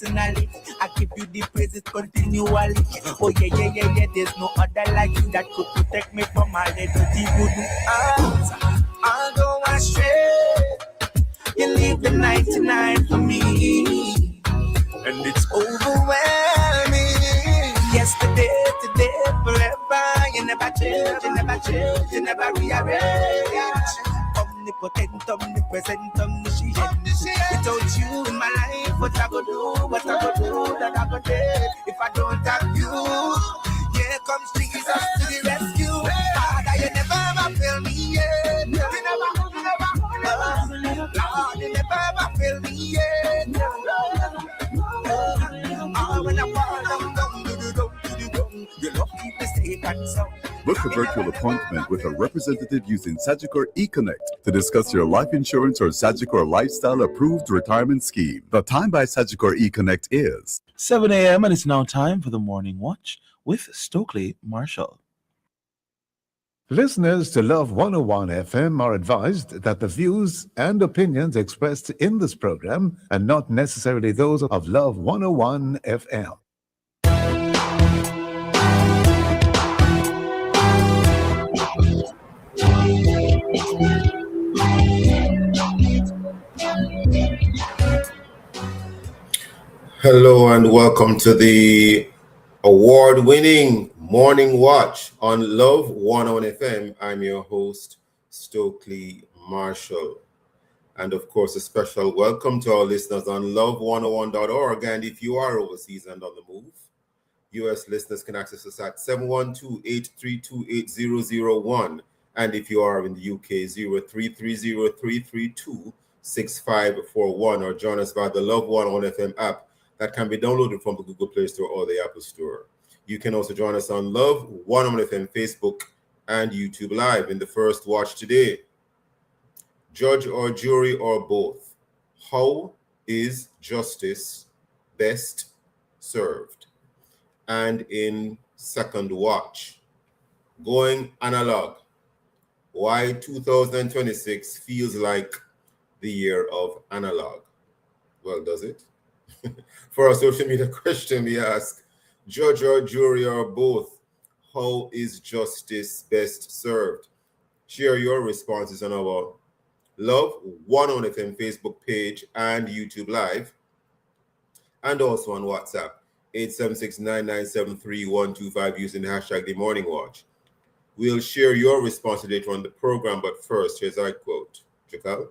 personally. I give you the praises continually. Oh yeah. There's no other like you that could protect me from my little voodoo eyes. I'll go astray. You leave the 99 for me, and it's overwhelming. Yesterday, today, forever. You never change, you never rearrange. Omnipotent, omnipresent, omniscient. Without you in my life, what I go do, that I go do. If I don't have you, here comes Jesus to the rescue. Father, you never ever fail me, yeah. Lord, you never ever fail me, yeah. When I fall down, you love keep me safe and sound. Book a virtual appointment with a representative using Sagicor eConnect to discuss your life insurance or Sagicor Lifestyle Approved Retirement Scheme. The time by Sagicor eConnect is 7 a.m. and it's now time for the Morning Watch with Stokeley Marshall. Listeners to Love 101 FM are advised that the views and opinions expressed in this program are not necessarily those of Love 101 FM. Hello and welcome to the award-winning Morning Watch on Love 101 FM. I'm your host, Stokeley Marshall. And of course, a special welcome to our listeners on love101.org. And if you are overseas and on the move, U.S. listeners can access us at 712-832-8001. And if you are in the UK, 0330-332-6541, or join us via the Love 101 FM app that can be downloaded from the Google Play Store or the Apple Store. You can also join us on Love 101 FM Facebook and YouTube Live. In the first watch today, judge or jury or both, how is justice best served? And in second watch, going analog, why 2026 feels like the year of analog. Well, does it? For our social media question, we ask, judge or jury or both, how is justice best served? Share your responses on our Love 101 FM Facebook page and YouTube Live, and also on WhatsApp, 876-997-3125 using the hashtag The Morning Watch. We'll share your response later on the program, but first, here's our quote. Jakal?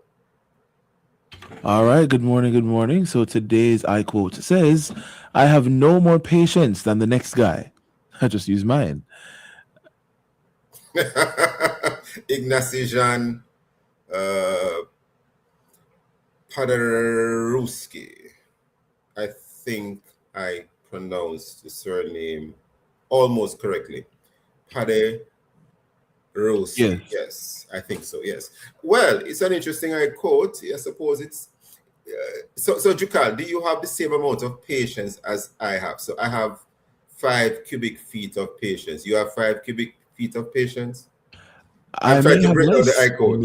All right, good morning. So today's I quote says, I have no more patience than the next guy. I just use mine. Ignacy Jean Paderewski. I think I pronounced the surname almost correctly. Paderewski. Yes, I think so, yes. Well, it's an interesting quote. I suppose it's... So Jukal, do you have the same amount of patience as I have? So I have 5 cubic feet of patience. You have 5 cubic feet of patience? I'm trying to break down the I quote.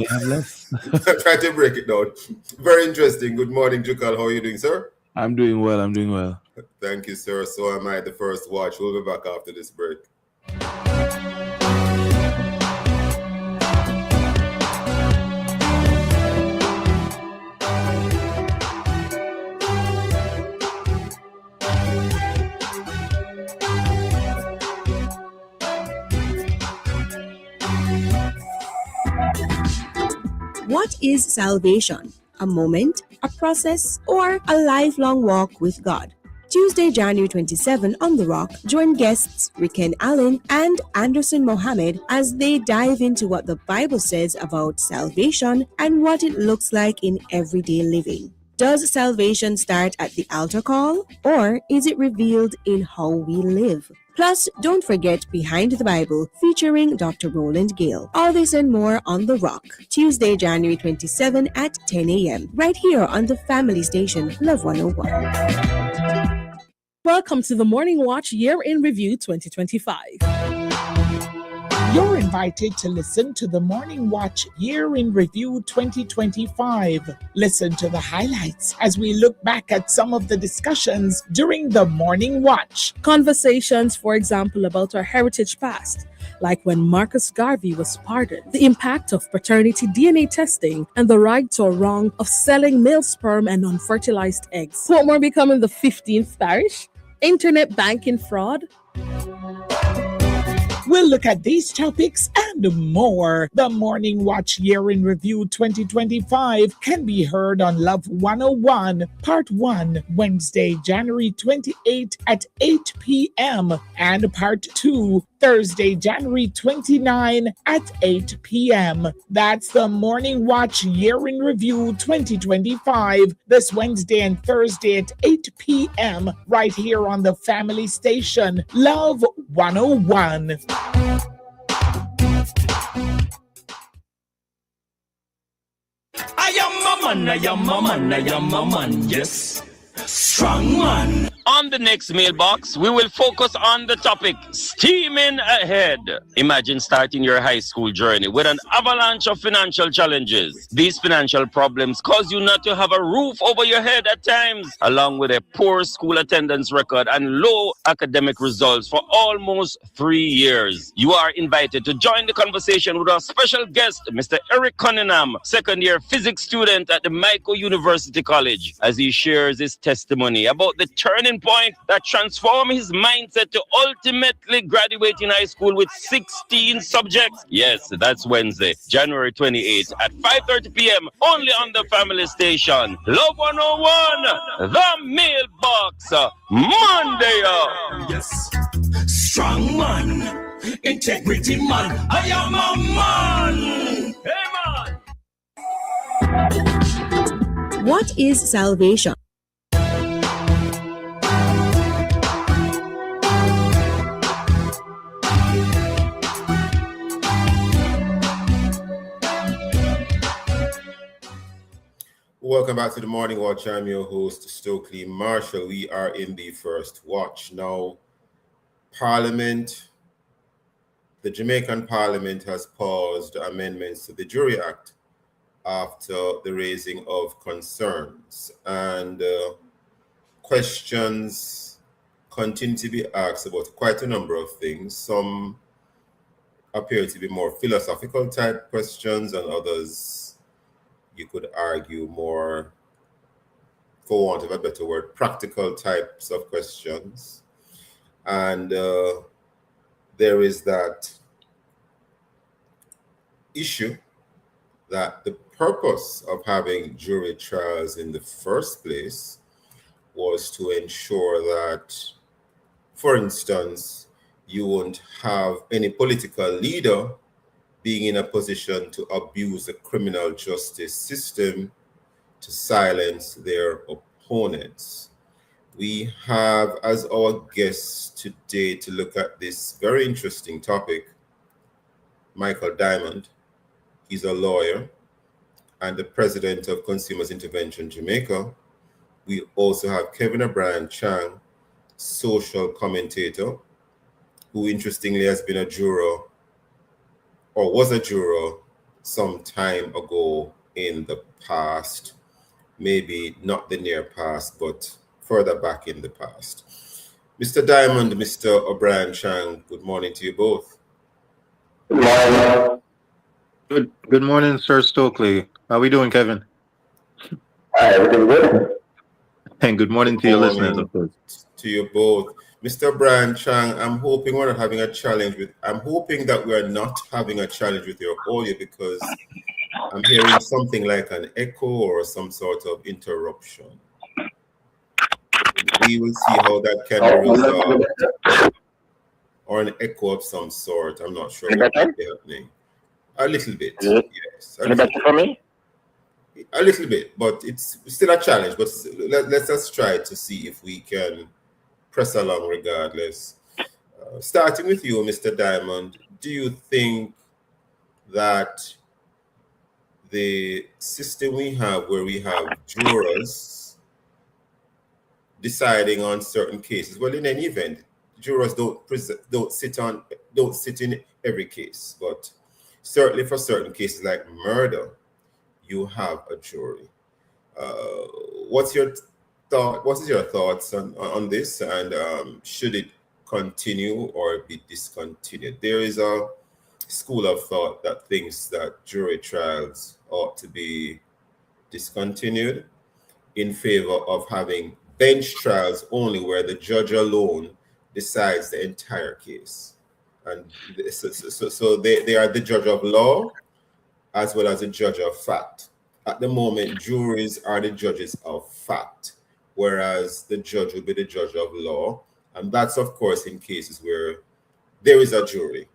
I'm trying to break it down. Very interesting. Good morning, Jukal. How are you doing, sir? I'm doing well. Thank you, sir. So am I, the first watch. We'll be back after this break. What is salvation? A moment, a process, or a lifelong walk with God? Tuesday, January 27 on The Rock, join guests Riken Allen and Anderson Mohammed as they dive into what the Bible says about salvation and what it looks like in everyday living. Does salvation start at the altar call, or is it revealed in how we live? Plus, don't forget Behind the Bible featuring Dr. Roland Gale. All this and more on The Rock, Tuesday, January 27 at 10 a.m. right here on the family station, Love 101. Welcome to the Morning Watch Year in Review 2025. You're invited to listen to the Morning Watch Year in Review 2025. Listen to the highlights as we look back at some of the discussions during the Morning Watch. Conversations, for example, about our heritage past, like when Marcus Garvey was pardoned, the impact of paternity DNA testing, and the right or wrong of selling male sperm and unfertilized eggs. Portmore becoming the 15th parish? Internet banking fraud? We'll look at these topics and more. The Morning Watch Year in Review 2025 can be heard on Love 101, Part 1, Wednesday, January 28 at 8 p.m. and Part 2, Thursday, January 29 at 8 p.m. That's the Morning Watch Year in Review 2025, this Wednesday and Thursday at 8 p.m. right here on the family station, Love 101. I am a man, yes. Strong man. On the next mailbox, we will focus on the topic steaming ahead. Imagine starting your high school journey with an avalanche of financial challenges. These financial problems cause you not to have a roof over your head at times, along with a poor school attendance record and low academic results for almost 3 years. You are invited to join the conversation with our special guest, Mr. Eric Cunningham, second-year physics student at the Michael University College, as he shares his testimony about the turning point that transformed his mindset to ultimately graduate in high school with 16 subjects. Yes, that's Wednesday, January 28th at 5:30 p.m. only on the family station. Love 101, the mailbox, Monday. Yes, strong man, integrity man. I am a man. Hey man. What is salvation? Welcome back to the Morning Watch. I'm your host, Stokeley Marshall. We are in the first watch. Now, Parliament, the Jamaican Parliament has paused amendments to the Jury Act after the raising of concerns. And questions continue to be asked about quite a number of things. Some appear to be more philosophical type questions, and others, you could argue, more, for want of a better word, practical types of questions. And there is that issue that the purpose of having jury trials in the first place was to ensure that, for instance, you won't have any political leader being in a position to abuse the criminal justice system to silence their opponents. We have as our guest today to look at this very interesting topic, Michael Diamond. He's a lawyer and the president of Consumers Intervention Jamaica. We also have Kevin O'Brien Chang, social commentator, who interestingly has been a juror, or was a juror, some time ago in the past, maybe not the near past, but further back in the past. Mr. Diamond, Mr. O'Brien Chang, good morning to you both. Good morning. Good morning, Sir Stokeley. How are we doing, Kevin? Hi, everything good? And good morning to your listeners, of course. To you both. Mr. O'Brien Chang, I'm hoping that we're not having a challenge with your audio, because I'm hearing something like an echo or some sort of interruption. We will see how that can be resolved. Or an echo of some sort. I'm not sure what might be happening. A little bit, yes. Any better for me? A little bit, but it's still a challenge. But let's just try to see if we can press along regardless. Starting with you, Mr. Diamond, do you think that the system we have, where we have jurors deciding on certain cases, well, in any event, jurors don't sit in every case, but certainly for certain cases like murder, you have a jury. What is your thoughts on this, and should it continue or be discontinued? There is a school of thought that thinks that jury trials ought to be discontinued in favor of having bench trials only, where the judge alone decides the entire case. And so they are the judge of law as well as the judge of fact. At the moment, juries are the judges of fact, whereas the judge will be the judge of law. And that's, of course, in cases where there is a jury.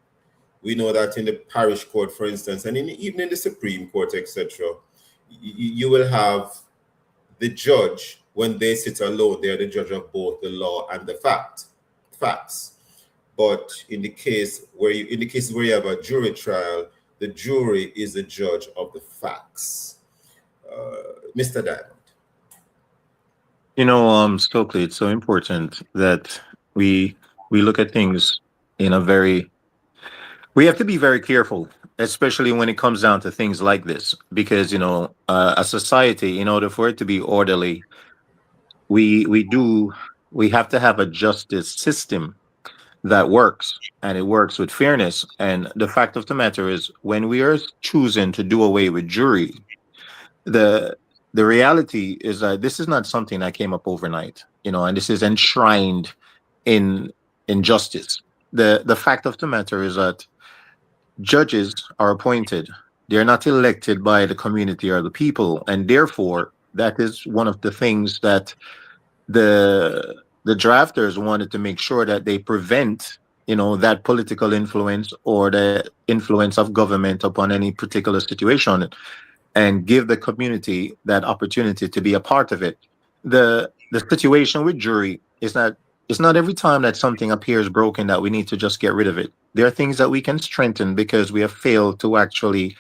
We know that in the parish court, for instance, and even in the Supreme Court, etc., you will have the judge, when they sit alone, they are the judge of both the law and the facts. But in the cases where you have a jury trial, the jury is the judge of the facts. Mr. Diamond. Stokely, it's so important that we look at things in a very. We have to be very careful, especially when it comes down to things like this, because a society, in order for it to be orderly, we have to have a justice system that works, and it works with fairness. And the fact of the matter is, when we are choosing to do away with jury, the reality is that this is not something that came up overnight, and this is enshrined in justice. The fact of the matter is that judges are appointed. They're not elected by the community or the people, and therefore that is one of the things that the drafters wanted to make sure that they prevent, that political influence or the influence of government upon any particular situation, and give the community that opportunity to be a part of it. The situation with jury is that it's not every time that something appears broken that we need to just get rid of it. There are things that we can strengthen because we have failed to actually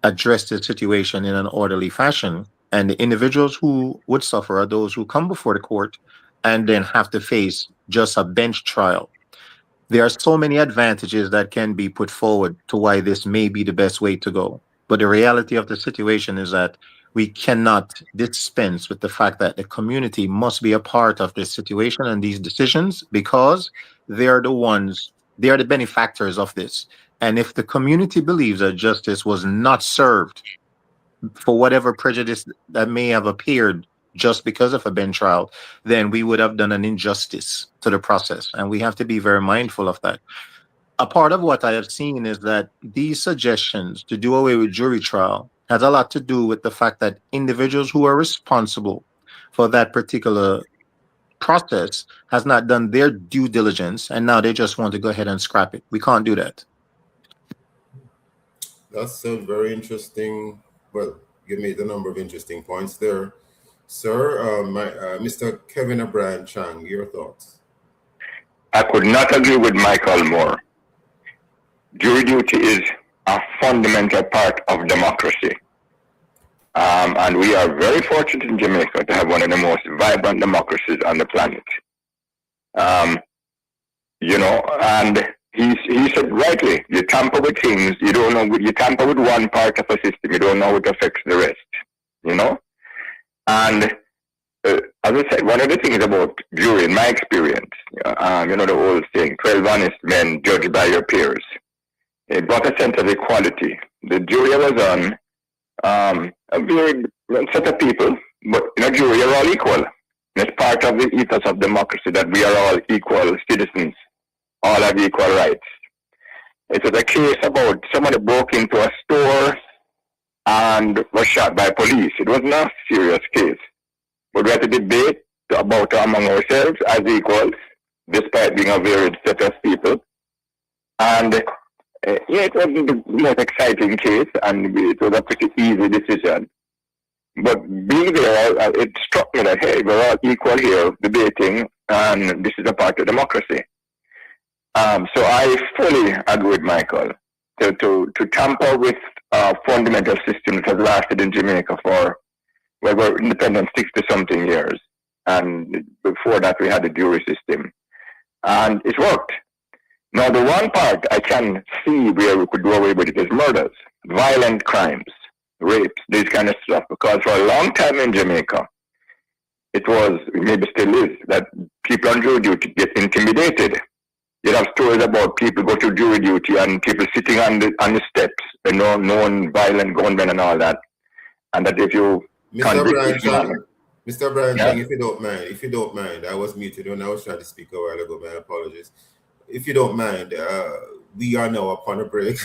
address the situation in an orderly fashion. And the individuals who would suffer are those who come before the court and then have to face just a bench trial. There are so many advantages that can be put forward to why this may be the best way to go. But the reality of the situation is that we cannot dispense with the fact that the community must be a part of this situation and these decisions, because they are the benefactors of this. And if the community believes that justice was not served for whatever prejudice that may have appeared just because of a bench trial, then we would have done an injustice to the process. And we have to be very mindful of that. A part of what I have seen is that these suggestions to do away with jury trial has a lot to do with the fact that individuals who are responsible for that particular process has not done their due diligence, and now they just want to go ahead and scrap it. We can't do that. That's a very interesting. Well, you made a number of interesting points there, sir. Mr. Kevin O'Brien Chang, your thoughts? I could not agree with Michael more. Jury duty is a fundamental part of democracy. And we are very fortunate in Jamaica to have one of the most vibrant democracies on the planet. And he said rightly, you tamper with things, you don't know, you tamper with one part of a system, you don't know how it affects the rest, And as I said, one of the things about jury, in my experience, the old saying, 12 honest men judged by your peers. It brought a sense of equality. The jury was on a very set of people, but in a jury, you're all equal. And it's part of the ethos of democracy that we are all equal citizens, all have equal rights. It was a case about somebody broke into a store and was shot by police. It wasn't a serious case, but we had to debate about it among ourselves as equals, despite being a varied set of people. And it wasn't the most exciting case, and it was a pretty easy decision. But being there, it struck me that, hey, we're all equal here, debating, and this is a part of democracy. So I fully agree with Michael to tamper with a fundamental system that has lasted in Jamaica for, we're independent 60-something years. And before that, we had a jury system. And it worked. Now, the one part I can see where we could do away with it is murders, violent crimes, rapes, this kind of stuff. Because for a long time in Jamaica, it was, maybe still is, that people on jury duty get intimidated. You have stories about people go to jury duty and people sitting on the steps, known violent gunmen and all that. And that if you Mr. Brian Chang, Mr. Brian Yeah. Chang, if you don't mind, I was muted when I was trying to speak a while ago. My apologies. If you don't mind, we are now upon a break.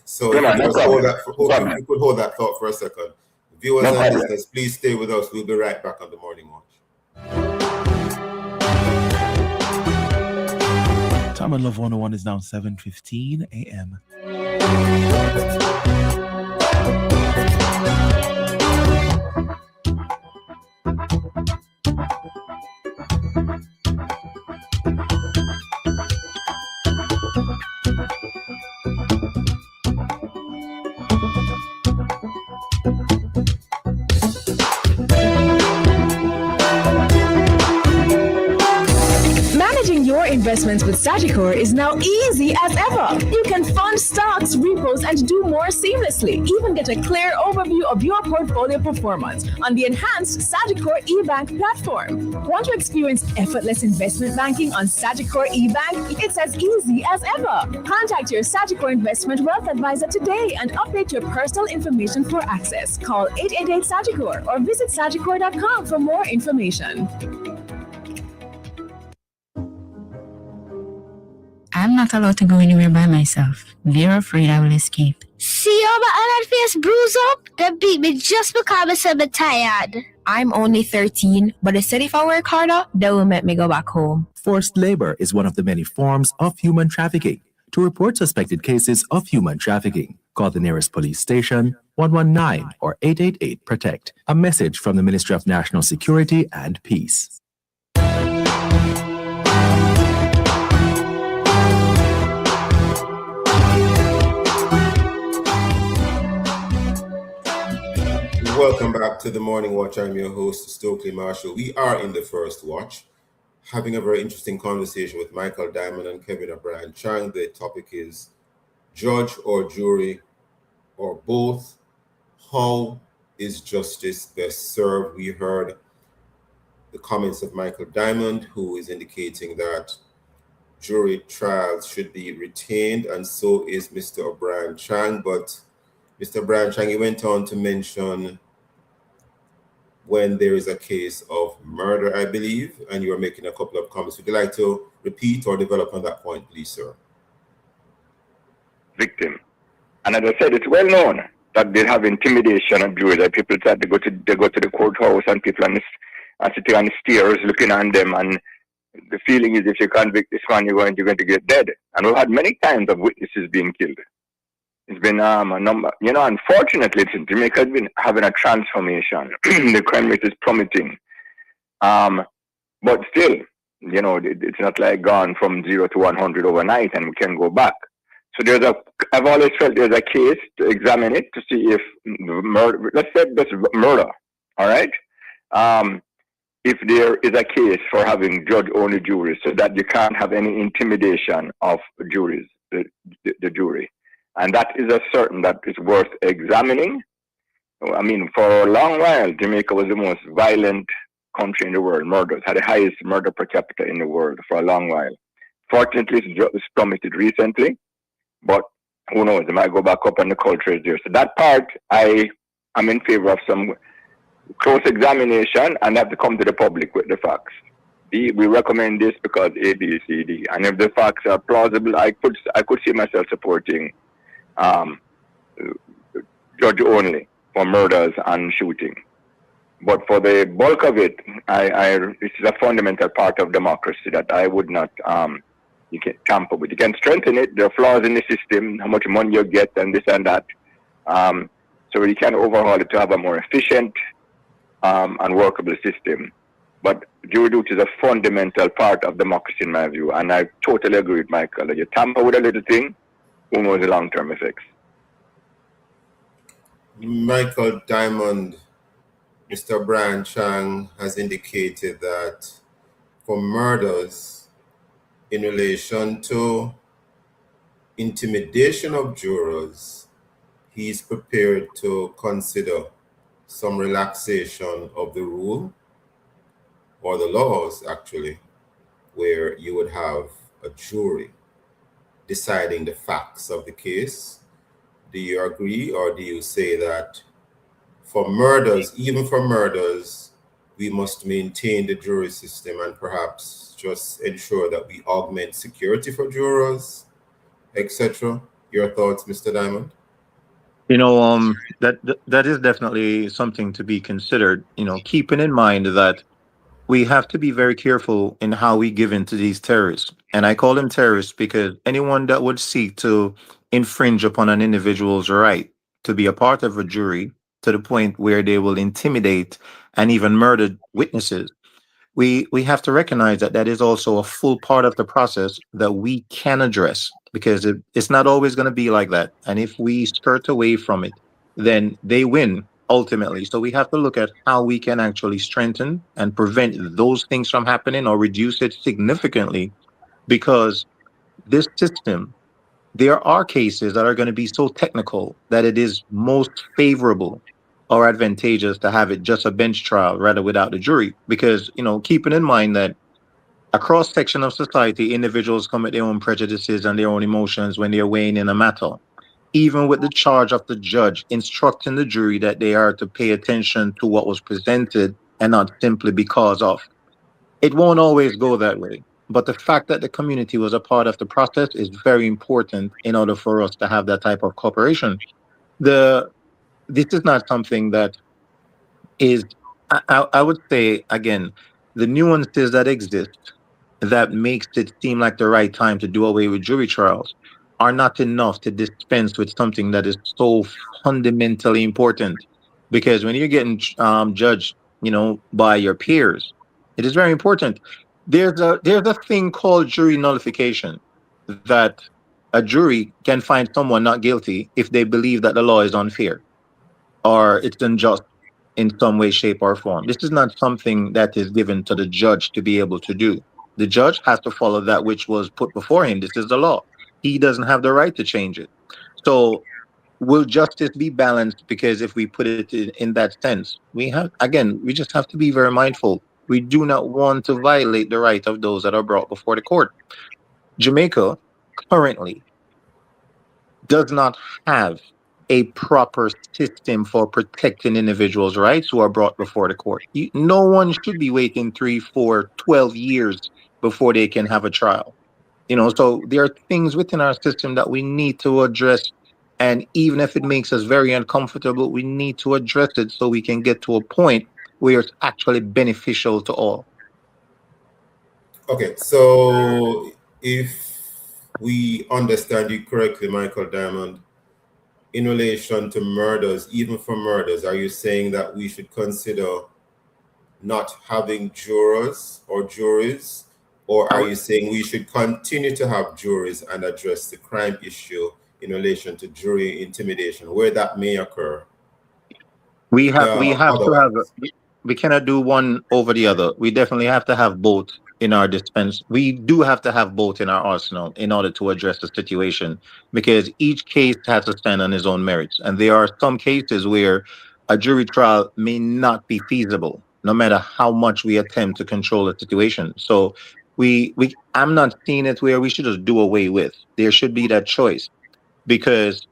So if you could hold that thought for a second. Viewers and listeners, please stay with us. We'll be right back on the Morning Watch. Time on Love 101 is now 7:15 a.m. Managing your investments with Sagicor is now easy as ever. You can fund stocks, repos, and do more seamlessly. Even get a clear overview of your portfolio performance on the enhanced Sagicor eBank platform. Want to experience effortless investment banking on Sagicor eBank? It's as easy as ever. Contact your Sagicor Investment Wealth Advisor today and update your personal information for access. Call 888-SAGICOR or visit sagicor.com for more information. I'm not allowed to go anywhere by myself. They're afraid I will escape. See all my other face bruise up? They beat me just because I said I'm tired. I'm only 13, but they said if I work harder, they will make me go back home. Forced labor is one of the many forms of human trafficking. To report suspected cases of human trafficking, call the nearest police station, 119 or 888-PROTECT. A message from the Ministry of National Security and Peace. Welcome back to the Morning Watch. I'm your host, Stokeley Marshall. We are in the first watch, having a very interesting conversation with Michael Diamond and Kevin O'Brien Chang. The topic is judge or jury or both. How is justice best served? We heard the comments of Michael Diamond, who is indicating that jury trials should be retained, and so is Mr. O'Brien Chang. But Mr. O'Brien Chang, he went on to mention when there is a case of murder, I believe, and you are making a couple of comments. Would you like to repeat or develop on that point, please, sir? Victim. And as I said, it's well known that they have intimidation of juries. That people that they go to the courthouse and people are sitting on the stairs looking on them, and the feeling is if you convict this man, you're going to get dead. And we've had many times of witnesses being killed. It's been a number, unfortunately, Jamaica has been having a transformation. The crime rate is plummeting. But still, it's not like gone from 0 to 100 overnight and we can go back. So I've always felt there's a case to examine it to see if murder, let's say that's murder, all right? If there is a case for having judge-only juries so that you can't have any intimidation of juries, the jury. And that is certain that is worth examining. I mean, for a long while, Jamaica was the most violent country in the world. Murders had the highest murder per capita in the world for a long while. Fortunately, it's plummeted recently, but who knows? It might go back up and the culture is there. So that part, I am in favor of some close examination and have to come to the public with the facts. We recommend this because A, B, C, D. And if the facts are plausible, I could see myself supporting judge only for murders and shooting. But for the bulk of it, this is a fundamental part of democracy that I would not you can tamper with. You can strengthen it. There are flaws in the system, how much money you get and this and that. So you can overhaul it to have a more efficient and workable system. But jury duty is a fundamental part of democracy in my view. And I totally agree with Michael. That you tamper with a little thing, who knows the long-term effects. Michael Diamond, Mr. Brian Chang has indicated that for murders, in relation to intimidation of jurors, he's prepared to consider some relaxation of the rule or the laws, actually, where you would have a jury deciding the facts of the case. Do you agree, or do you say that for murders, even for murders, we must maintain the jury system and perhaps just ensure that we augment security for jurors, etc.? Your thoughts, Mr. Diamond? That is definitely something to be considered. Keeping in mind that we have to be very careful in how we give in to these terrorists. And I call them terrorists because anyone that would seek to infringe upon an individual's right to be a part of a jury to the point where they will intimidate and even murder witnesses, we have to recognize that that is also a full part of the process that we can address, because it's not always going to be like that. And if we skirt away from it, then they win ultimately. So we have to look at how we can actually strengthen and prevent those things from happening or reduce it significantly, because this system, there are cases that are going to be so technical that it is most favorable or advantageous to have it just a bench trial rather without the jury. Because, keeping in mind that a cross section of society, individuals commit their own prejudices and their own emotions when they're weighing in a matter. Even with the charge of the judge instructing the jury that they are to pay attention to what was presented and not simply because of. It won't always go that way. But the fact that the community was a part of the process is very important in order for us to have that type of cooperation. This is not something that is, I would say, again, the nuances that exist that makes it seem like the right time to do away with jury trials are not enough to dispense with something that is so fundamentally important. Because when you're getting judged, by your peers, it is very important. There's a thing called jury nullification, that a jury can find someone not guilty if they believe that the law is unfair or it's unjust in some way, shape, or form. This is not something that is given to the judge to be able to do. The judge has to follow that which was put before him. This is the law. He doesn't have the right to change it. So, will justice be balanced? Because if we put it in that sense, we just have to be very mindful. We do not want to violate the right of those that are brought before the court. Jamaica currently does not have a proper system for protecting individuals' rights who are brought before the court. No one should be waiting 3, 4, 12 years before they can have a trial. So there are things within our system that we need to address. And even if it makes us very uncomfortable, we need to address it so we can get to a point where it's actually beneficial to all. Okay, so if we understand you correctly, Michael Diamond, in relation to murders, even for murders, are you saying that we should consider not having jurors or juries? Or are you saying we should continue to have juries and address the crime issue in relation to jury intimidation, where that may occur? We have to have, Otherwise, we cannot do one over the other. We definitely have to have both in our dispense. We do have to have both in our arsenal in order to address the situation, because each case has to stand on its own merits. And there are some cases where a jury trial may not be feasible, no matter how much we attempt to control the situation. So I'm not seeing it where we should just do away with. There should be that choice, because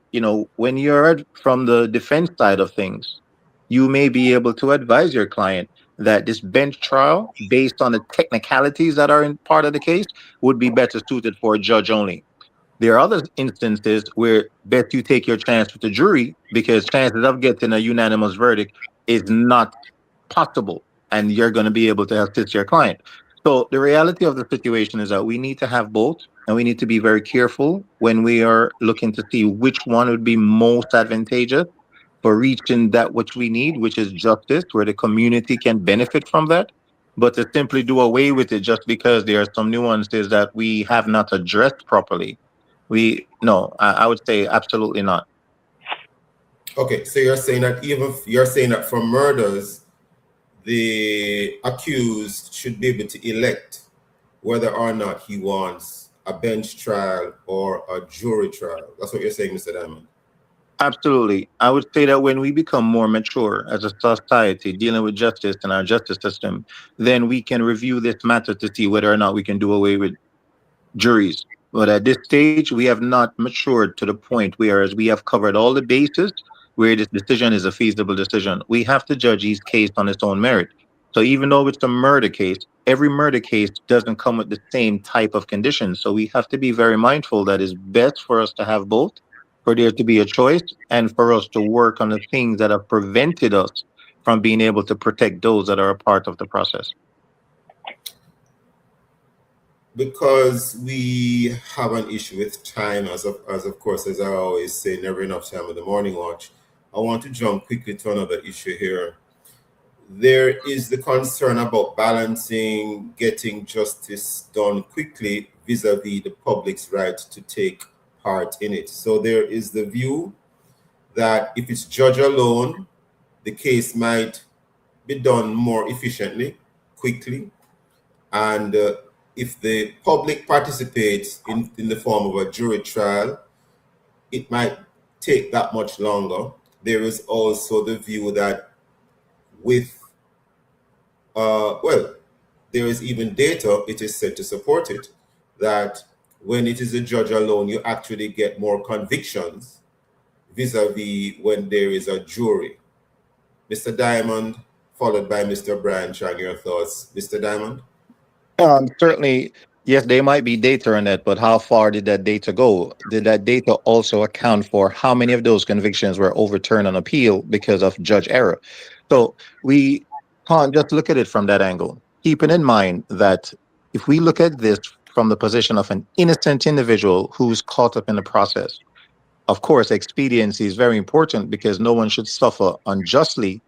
when you're from the defense side of things, you may be able to advise your client that this bench trial, based on the technicalities that are in part of the case, would be better suited for a judge only. There are other instances where bet you take your chance with the jury, because chances of getting a unanimous verdict is not possible, and you're going to be able to assist your client. So the reality of the situation is that we need to have both, and we need to be very careful when we are looking to see which one would be most advantageous for reaching that which we need, which is justice, where the community can benefit from that. But to simply do away with it just because there are some nuances that we have not addressed properly, no, I would say absolutely not. okay, so you're saying that for murders, the accused should be able to elect whether or not he wants a bench trial or a jury trial. That's what you're saying, Mr. Diamond. Absolutely. I would say that when we become more mature as a society dealing with justice and our justice system, then we can review this matter to see whether or not we can do away with juries. But at this stage, we have not matured to the point whereas we have covered all the bases where this decision is a feasible decision. We have to judge each case on its own merit. So even though it's a murder case, every murder case doesn't come with the same type of conditions. So we have to be very mindful that it's best for us to have both, for there to be a choice, and for us to work on the things that have prevented us from being able to protect those that are a part of the process. Because we have an issue with time, as of course, as I always say, never enough time in the morning watch, I want to jump quickly to another issue here. There is the concern about balancing getting justice done quickly vis-a-vis the public's right to take part in it. So there is the view that if it's judge alone, the case might be done more efficiently, quickly, and if the public participates in the form of a jury trial, it might take that much longer. There is also the view that there is even data, it is said to support it, that when it is a judge alone, you actually get more convictions vis-a-vis when there is a jury. Mr. Diamond, followed by Mr. Brian, sharing your thoughts. Mr. Diamond? Certainly, yes, there might be data on that, but how far did that data go? Did that data also account for how many of those convictions were overturned on appeal because of judge error? So we can't just look at it from that angle, keeping in mind that if we look at this from the position of an innocent individual who's caught up in the process, of course, expediency is very important because no one should suffer unjustly,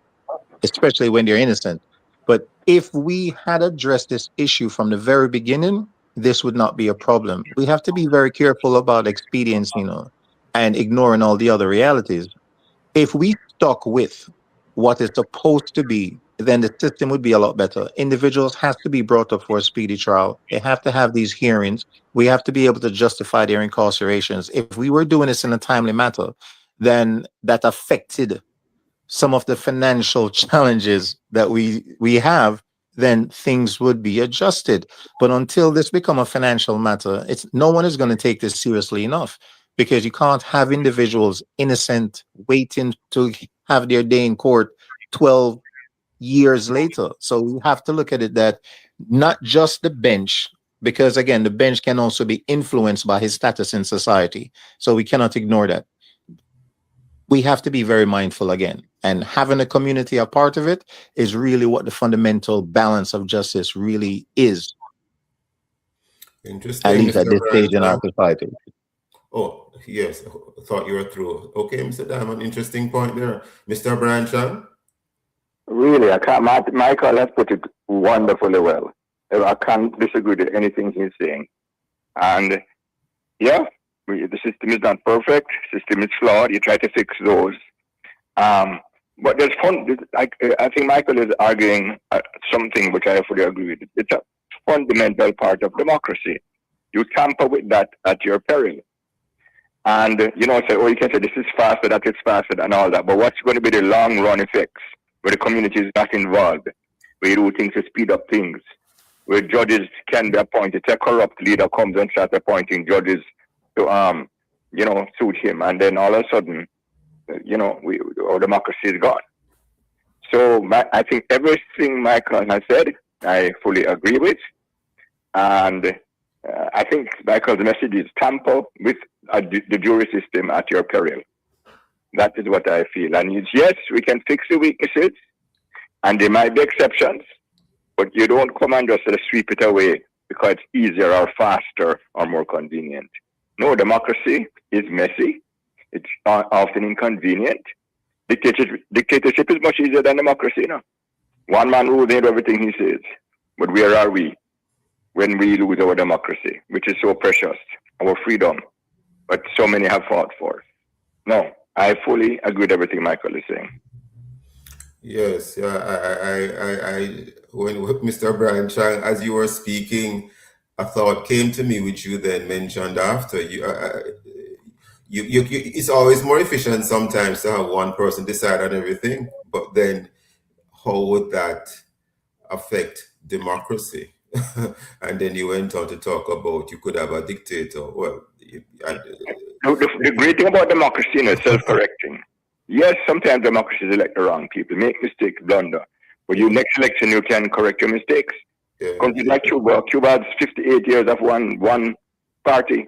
especially when they're innocent. But if we had addressed this issue from the very beginning, this would not be a problem. We have to be very careful about expediency, and ignoring all the other realities. If we stuck with what is supposed to be, then the system would be a lot better. Individuals have to be brought up for a speedy trial. They have to have these hearings. We have to be able to justify their incarcerations. If we were doing this in a timely manner, then that affected some of the financial challenges that we have, then things would be adjusted. But until this become a financial matter, no one is going to take this seriously enough, because you can't have individuals innocent waiting to have their day in court 12 years later. So we have to look at it that not just the bench, because again, the bench can also be influenced by his status in society. So we cannot ignore that. We have to be very mindful again, and having a community a part of it is really what the fundamental balance of justice really is. Interesting. At least at Mr. this Brian, stage in our society. Oh, yes, I thought you were through. Okay, Mr. Diamond, interesting point there. Mr. Brian Chan? Really, I can't. Michael has put it wonderfully well. I can't disagree with anything he's saying. And yeah, the system is not perfect. The system is flawed. You try to fix those. But there's fun. I think Michael is arguing something which I fully agree with. It's a fundamental part of democracy. You tamper with that at your peril. And, say, you can say this is faster, that is faster, and all that. But what's going to be the long run effects where the community is not involved, where you do things to speed up things, where judges can be appointed? A corrupt leader comes and starts appointing judges to, suit him. And then all of a sudden, our democracy is gone. So I think everything Michael has said, I fully agree with. And I think Michael's message is tamper with the jury system at your peril. That is what I feel. And yes, we can fix the weaknesses, and there might be exceptions, but you don't come and just sweep it away because it's easier or faster or more convenient. No, democracy is messy. It's often inconvenient. Dictatorship is much easier than democracy. One man rules everything he says. But where are we when we lose our democracy, which is so precious, our freedom, but so many have fought for? No, I fully agree with everything Michael is saying. Yes, I when Mr. Brian Chang, as you were speaking, a thought came to me, which you then mentioned after. It's always more efficient sometimes to have one person decide on everything, but then how would that affect democracy? And then you went on to talk about you could have a dictator. Well, the great thing about democracy is self-correcting. Yes, sometimes democracies elect the wrong people, make mistakes, blunder. But your next election, you can correct your mistakes. Countries like Cuba has 58 years of one party,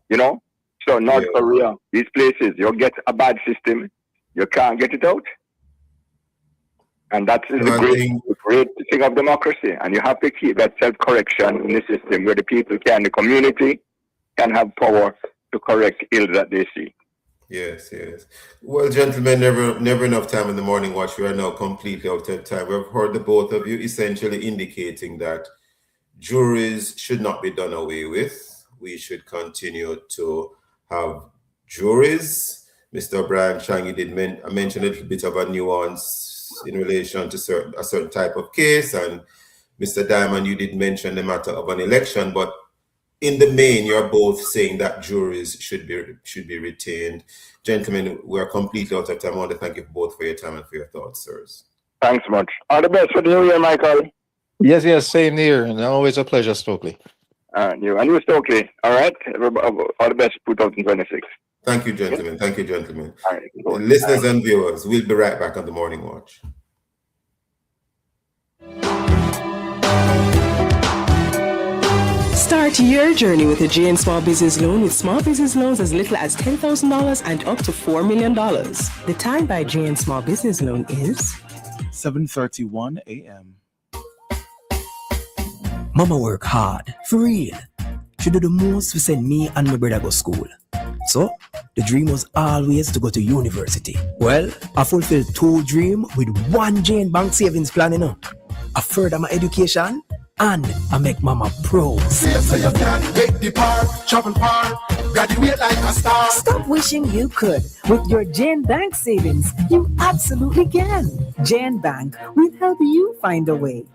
you know? So North Korea, these places, you get a bad system, you can't get it out. And that's the great thing of democracy. And you have to keep that self-correction in the system where the people the community can have power to correct ills that they see. Yes. Well, gentlemen, never enough time in the morning watch. We are now completely out of time. We've heard the both of you essentially indicating that juries should not be done away with. We should continue to have juries. Mr. Brian Chang, you did mention a little bit of a nuance in relation to a certain type of case, and Mr. Diamond, you did mention the matter of an election, but in the main, you're both saying that juries should be retained. Gentlemen, we are completely out of time. I want to thank you both for your time and for your thoughts, sirs. Thanks much. All the best for the new year, Michael. Yes, same here, and always a pleasure, Stokeley. You Stokeley. All right. All the best for 2026. Thank you, gentlemen. Thank you, gentlemen. Listeners and viewers, we'll be right back on the Morning Watch. Start your journey with a JN Small Business Loan with small business loans as little as $10,000 and up to $4 million. The time by JN Small Business Loan is 7:31 a.m. Mama work hard, for real. She do the most to send me and my brother go school. So, the dream was always to go to university. Well, I fulfilled 2 dreams with 1 Jane Bank savings plan, you know. I further my education and I make mama proud. Save so you can make the park, travel park, graduate like a star. Stop wishing you could. With your Jane Bank savings, you absolutely can. Jane Bank will help you find a way.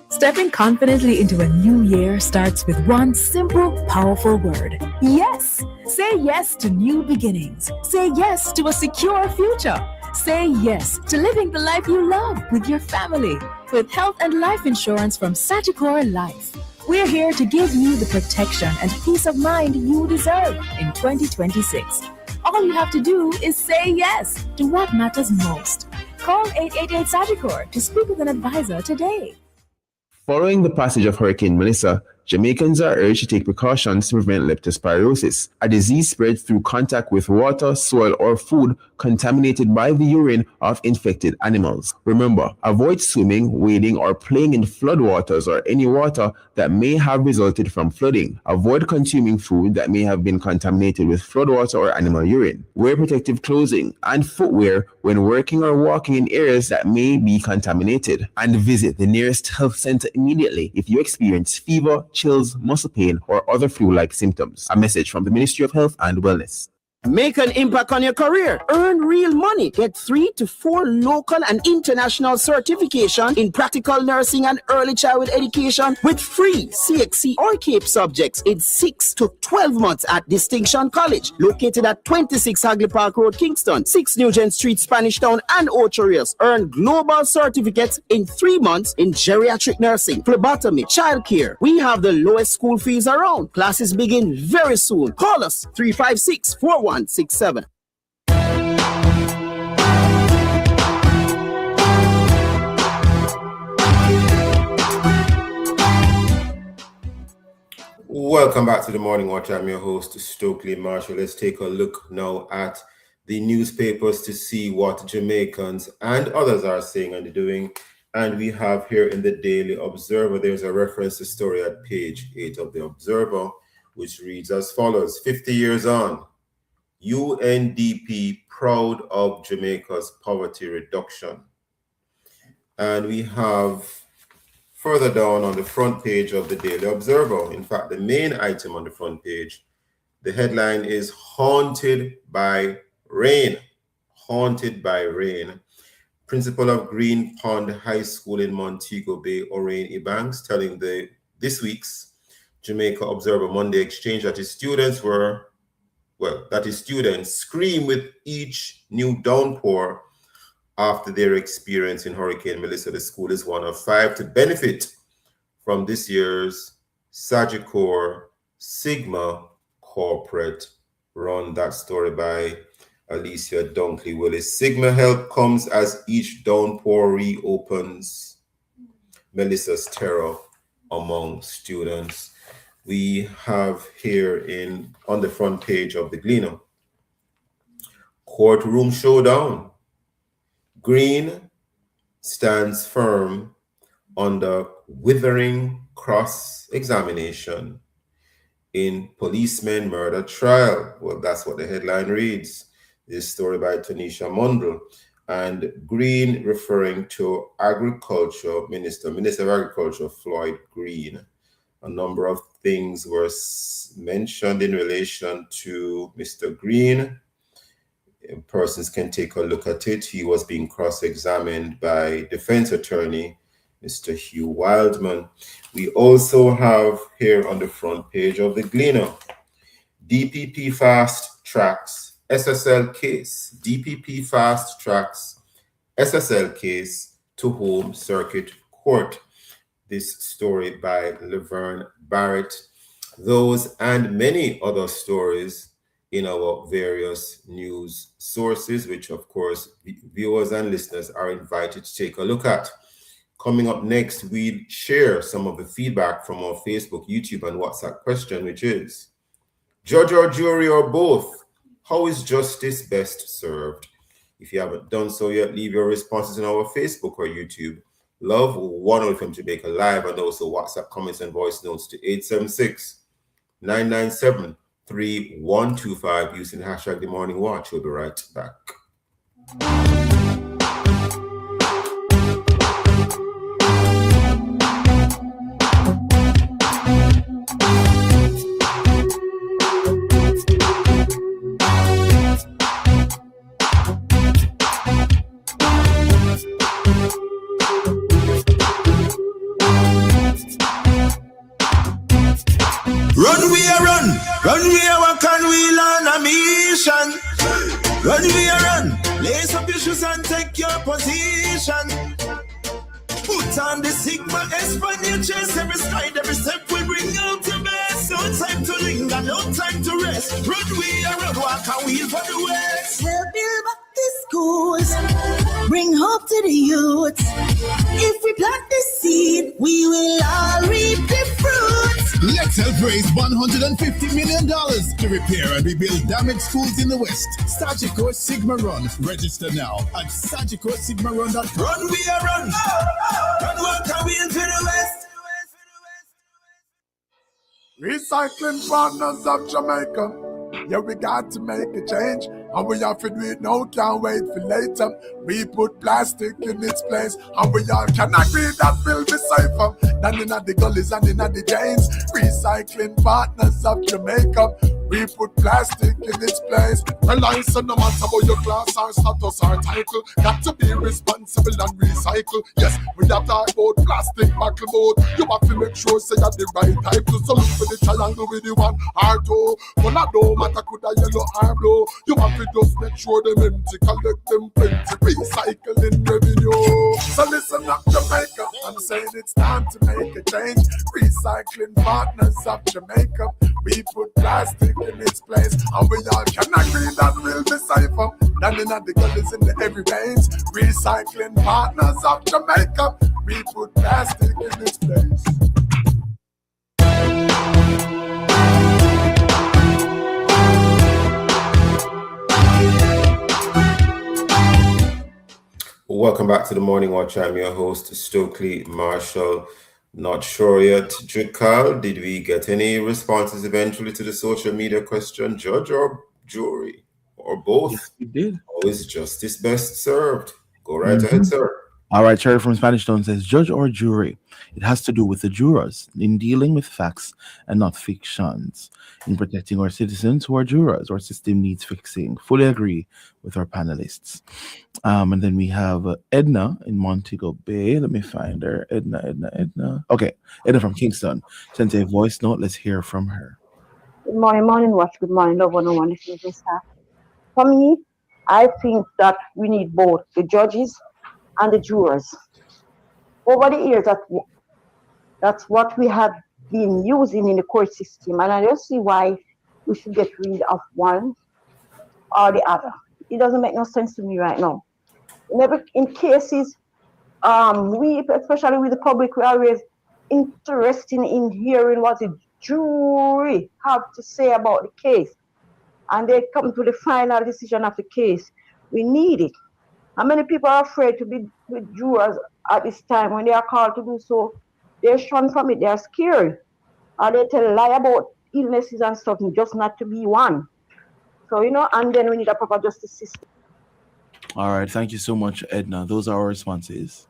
Stepping confidently into a new year starts with one simple, powerful word. Yes! Say yes to new beginnings. Say yes to a secure future. Say yes to living the life you love with your family. With health and life insurance from Sagicor Life, we're here to give you the protection and peace of mind you deserve in 2026. All you have to do is say yes to what matters most. Call 888 Sagicor to speak with an advisor today. Following the passage of Hurricane Melissa, Jamaicans are urged to take precautions to prevent leptospirosis, a disease spread through contact with water, soil, or food contaminated by the urine of infected animals. Remember, avoid swimming, wading, or playing in floodwaters or any water that may have resulted from flooding. Avoid consuming food that may have been contaminated with floodwater or animal urine. Wear protective clothing and footwear when working or walking in areas that may be contaminated. And visit the nearest health center immediately if you experience fever, chills, muscle pain, or other flu-like symptoms. A message from the Ministry of Health and Wellness. Make an impact on your career. Earn real money. Get 3 to 4 local and international certification in practical nursing and early childhood education with free CXC or CAPE subjects in 6 to 12 months at Distinction College, located at 26 Hagley Park Road, Kingston, 6 Nugent Street, Spanish Town, and Ocho Rios. Earn global certificates in 3 months in geriatric nursing, phlebotomy, childcare. We have the lowest school fees around. Classes begin very soon. Call us 356-4167. Welcome back to the Morning Watch. I'm your host, Stokeley Marshall. Let's take a look now at the newspapers to see what Jamaicans and others are saying and doing. And we have here in the Daily Observer, there's a reference to story at page 8 of the Observer, which reads as follows: 50 years on, UNDP proud of Jamaica's poverty reduction. And we have further down on the front page of the Daily Observer, in fact, the main item on the front page, the headline is Haunted by Rain. Haunted by Rain. Principal of Green Pond High School in Montego Bay, Orain Ebanks, telling this week's Jamaica Observer Monday Exchange that his students scream with each new downpour after their experience in Hurricane Melissa. The school is one of 5 to benefit from this year's Sagicor Sigma corporate run. That story by Alicia Dunkley Willis. Sigma help comes as each downpour reopens Melissa's terror among students. We have here on the front page of the Gleaner, courtroom showdown. Green stands firm under withering cross-examination in policeman murder trial. Well, that's what the headline reads. This story by Tanisha Mundell. And Green referring to Minister of Agriculture, Floyd Green. A number of things were mentioned in relation to Mr. Green. Persons can take a look at it. He was being cross-examined by defense attorney, Mr. Hugh Wildman. We also have here on the front page of the Gleaner, DPP fast tracks SSL case. DPP fast tracks SSL case to Home Circuit Court. This story by Laverne Barrett. Those and many other stories in our various news sources, which of course viewers and listeners are invited to take a look at. Coming up next, we'll share some of the feedback from our Facebook, YouTube, and WhatsApp question, which is, judge or jury or both, how is justice best served? If you haven't done so yet, leave your responses on our Facebook or YouTube. Love 1 from Jamaica Live, and also WhatsApp comments and voice notes to 876-997-3125 using the hashtag The Morning Watch. We'll be right back. Run we a walk and we learn a mission. Run we a run, lace up your shoes and take your position. Put on the Sigma S on your chest. Every stride, every step will bring out the best. No time to linger, no time to rest. Run we a run, walk and wheel for the west. Help build back the schools, bring hope to the youth. If we plant the seed, we will all reap the fruits. Let's help raise $150 million to repair and rebuild damaged schools in the West. Sagicor Sigma Run. Register now at SagicorSigmaRun.com. Run we a run, run walk and wheel to the west. Recycling Partners of Jamaica. Yeah, we got to make a change, and we have to do it now, can't wait for later. We put plastic in its place, and we all can agree that will be safer than in the gullies and in the drains. Recycling Partners of Jamaica. We put plastic in its place. Well, I said no matter about your class or status or title, got to be responsible and recycle. Yes, we have to talk about plastic buckle board. You have to make sure say you have the right type to. So look for the triangle with the one or two. But I don't matter could a yellow or blue. You have to just make sure them empty, collect them plenty. Recycling revenue. So listen up, Jamaica. I'm saying it's time to make a change. Recycling Partners of Jamaica. We put plastic in its place, and we all can agree that will be safer than in the gullies in the every veins. Recycling Partners of Jamaica. We put plastic in its place. Welcome back to the Morning Watch. I'm your host, Stokeley Marshall. Not sure yet, Jukal, did we get any responses eventually to the social media question, judge or jury, or both? Yes, we did. How is justice best served? Go right ahead, sir. All right, Cherry from Spanish Town says judge or jury. It has to do with the jurors in dealing with facts and not fictions. In protecting our citizens who are jurors, our system needs fixing. Fully agree with our panelists. And then we have Edna in Montego Bay. Let me find her. Edna. Okay, Edna from Kingston sent a voice note. Let's hear from her. Good morning, morning watch. Good morning, love 101. This is the staff. For me, I think that we need both the judges and the jurors. Over the years, that's what we have been using in the court system, and I don't see why we should get rid of one or the other. It doesn't make no sense to me right now. In cases, we, especially with the public, we are always interested in hearing what the jury have to say about the case, and they come to the final decision of the case. We need it. How many people are afraid to be with jurors at this time when they are called to do so? They shun from it. They are scared, or they tell a lie about illnesses and stuff, just not to be one. So and then we need a proper justice system. All right, thank you so much, Edna. Those are our responses.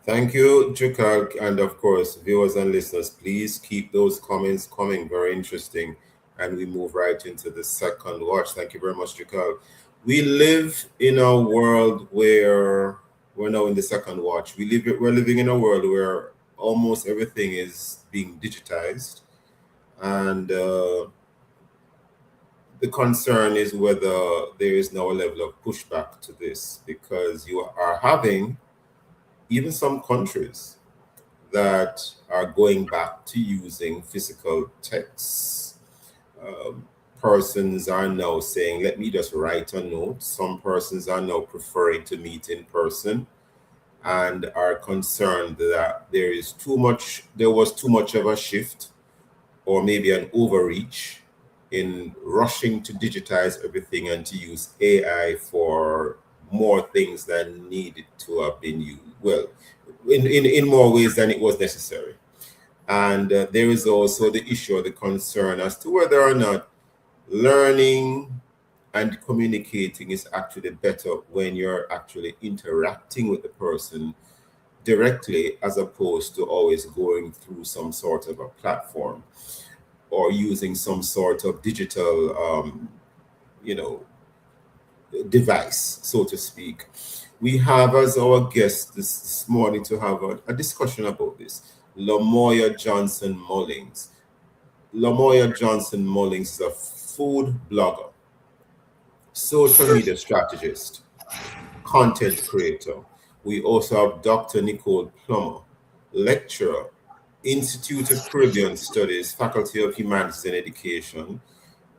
Thank you, Jukal, and of course, viewers and listeners, please keep those comments coming. Very interesting. And we move right into the second watch. Thank you very much, Jukal. We live in a world where we're now in the second watch. We're living in a world where almost everything is being digitized, and the concern is whether there is now a level of pushback to this, because you are having even some countries that are going back to using physical texts. Persons are now saying, let me just write a note. Some persons are now preferring to meet in person and are concerned that there was too much of a shift, or maybe an overreach in rushing to digitize everything and to use AI for more things than needed to have been used. Well, in more ways than it was necessary. And there is also the issue or the concern as to whether or not learning and communicating is actually better when you're actually interacting with the person directly, as opposed to always going through some sort of a platform or using some sort of digital, device, so to speak. We have as our guest this morning to have a discussion about this, Lamoya Johnson Mullings. Lamoya Johnson Mullings is a food blogger, social media strategist, content creator. We also have Dr. Nicole Plummer, lecturer, Institute of Caribbean Studies, Faculty of Humanities and Education,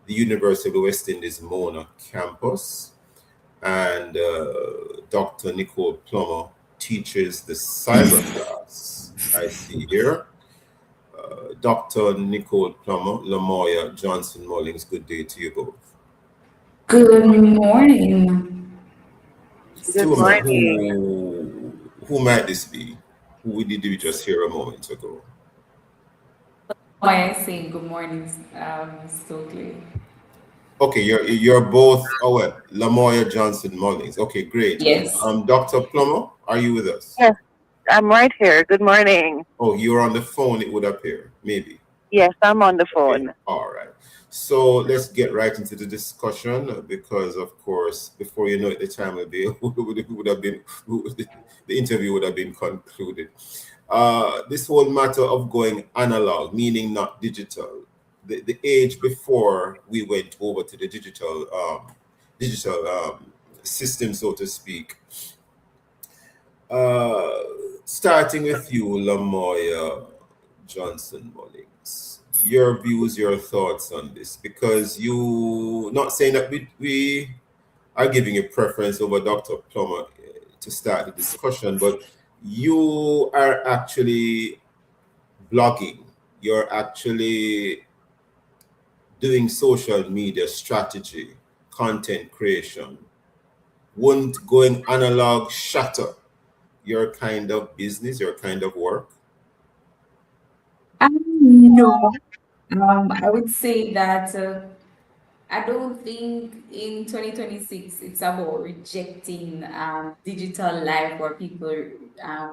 the University of the West Indies Mona campus. And Dr. Nicole Plummer teaches the cyber class. I see here. Dr. Nicole Plummer, Lamoya Johnson Mullings, good day to you both. Good morning. Good morning. Who might this be? Who did we just hear a moment ago? Why I say good morning, Stokeley. Okay, you're both. Oh well, Lamoya Johnson Mullings. Okay, great. Yes. Dr. Plummer, are you with us? Yes, I'm right here. Good morning. Oh, you're on the phone. It would appear, maybe. Yes, I'm on the phone. Okay. All right. So let's get right into the discussion, because, of course, before you know it, the time will be the interview would have been concluded. This whole matter of going analog, meaning not digital. The age before we went over to the digital system, so to speak. Starting with you, Lamoya Johnson Mullings, your views, your thoughts on this, because you, not saying that we are giving a preference over Dr. Plummer to start the discussion, but you are actually blogging, you're actually doing social media strategy, content creation. Wouldn't going analog shatter your kind of business, your kind of work? No. I would say that I don't think in 2026 it's about rejecting digital life where people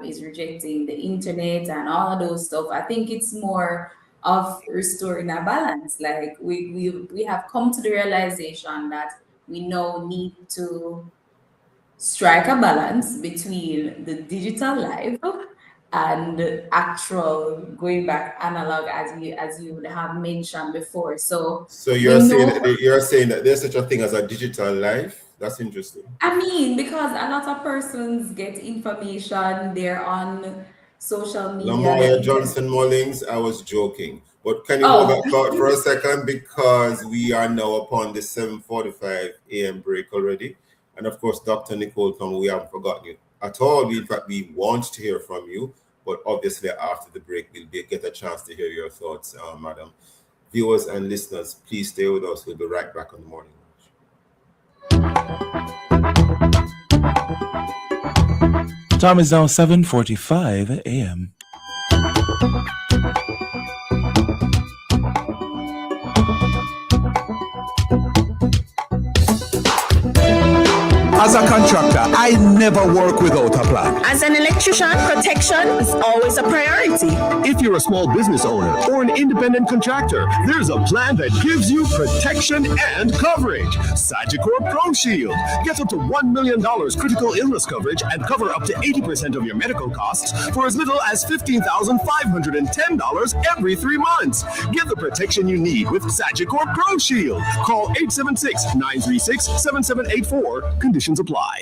is rejecting the internet and all of those stuff. I think it's more of restoring a balance. Like we have come to the realization that we now need to strike a balance between the digital life and the actual going back analog, as you would have mentioned before. So you're we saying know, that there's such a thing as a digital life? That's interesting. I mean, because a lot of persons get information, they're on social media, the Lamoya internet. Johnson Mullings, I was joking. But can you hold Oh, that thought for a second? Because we are now upon the 7:45 a.m. break already. And of course, Dr. Nicole Plummer, we haven't forgotten you at all. In fact, we want to hear from you. But obviously, after the break, we'll get a chance to hear your thoughts, madam. Viewers and listeners, please stay with us. We'll be right back on the morning. Time is now 7:45 a.m. As a contractor, I never work without a plan. As an electrician, protection is always a priority. If you're a small business owner or an independent contractor, there's a plan that gives you protection and coverage. Sagicor Pro Shield. Get up to $1 million critical illness coverage and cover up to 80% of your medical costs for as little as $15,510 every 3 months. Get the protection you need with Sagicor Pro Shield. Call 876-936-7784. Conditions apply.